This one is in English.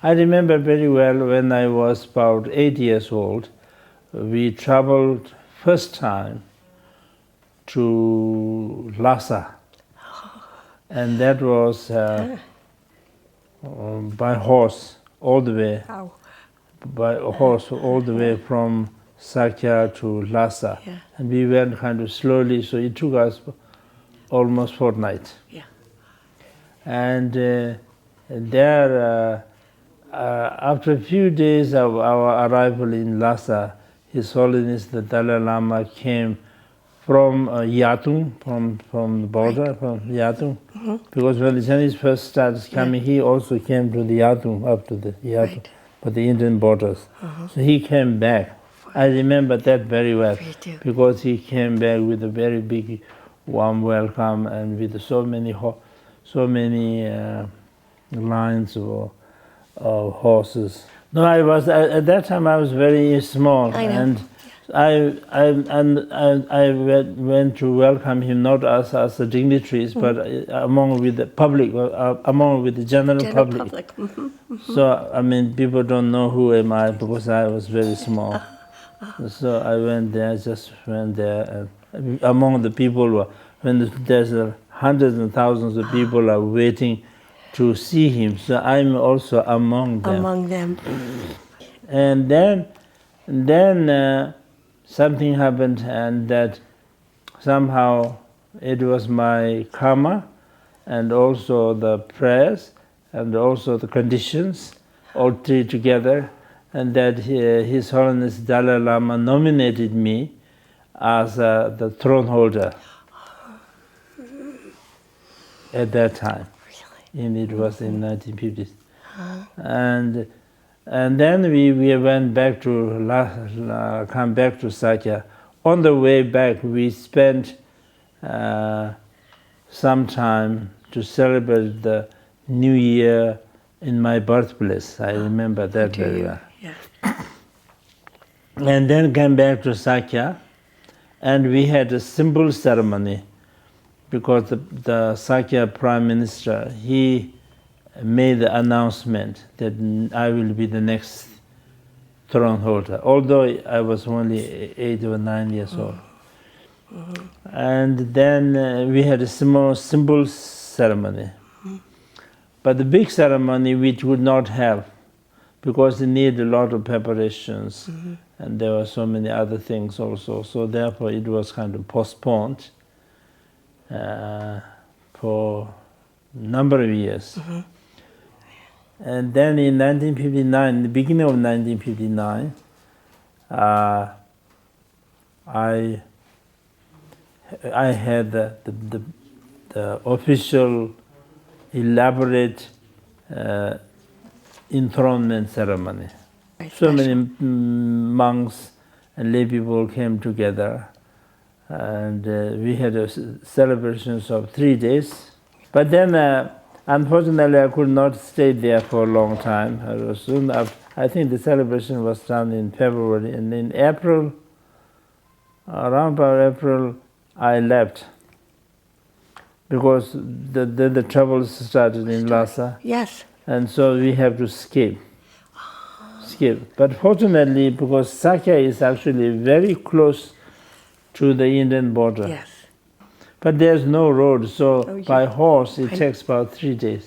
I remember very well when I was about 8 years old, we traveled first time to Lhasa, and that was by horse all the way. Wow. By horse all the way from Sakya to Lhasa. Yeah. And we went kind of slowly, so it took us almost fortnight. Yeah. And there, after a few days of our arrival in Lhasa, His Holiness the Dalai Lama came from Yatung, from the border, from Yatung. Because when the Chinese first started coming, he also came to the Yatung, up to the Yatung. Right. But the Indian borders. So he came back. I remember that very well, Me too. because he came back with a very big, warm welcome and with so many lines of horses. No, I was at that time. I was very small, I know. and I went to welcome him, not as the dignitaries, but among with the public, among with the general public. So I mean, people don't know who am I, because I was very small. So I went there, just went there, and among the people, when there's hundreds and thousands of people are waiting to see him, so I'm also among them. Among them. And then something happened, and that somehow it was my karma, and also the prayers, and also the conditions, all three together, and that His Holiness Dalai Lama nominated me as the throne holder at that time. Really? And it was in 1950s. And then we went back to come back to Sakya. On the way back, we spent some time to celebrate the New Year in my birthplace. I remember that very well. Yeah. And then came back to Sakya, and we had a simple ceremony, because the Sakya Prime Minister, he made the announcement that I will be the next throne holder, although I was only 8 or 9 years old. And then we had a simple ceremony. But the big ceremony we would not have, because it needed a lot of preparations, and there were so many other things also. So therefore it was kind of postponed for a number of years. And then in 1959, the beginning of 1959, I had the official, elaborate enthronement ceremony. So many monks and lay people came together, and we had celebrations of 3 days. But then, unfortunately, I could not stay there for a long time. I think the celebration was done in February, and in April, around about April, I left, because the troubles started in Lhasa. Yes. And so we have to skip. But fortunately, because Sakya is actually very close to the Indian border. Yes. But there's no road, so Oh, yeah. by horse it takes about 3 days.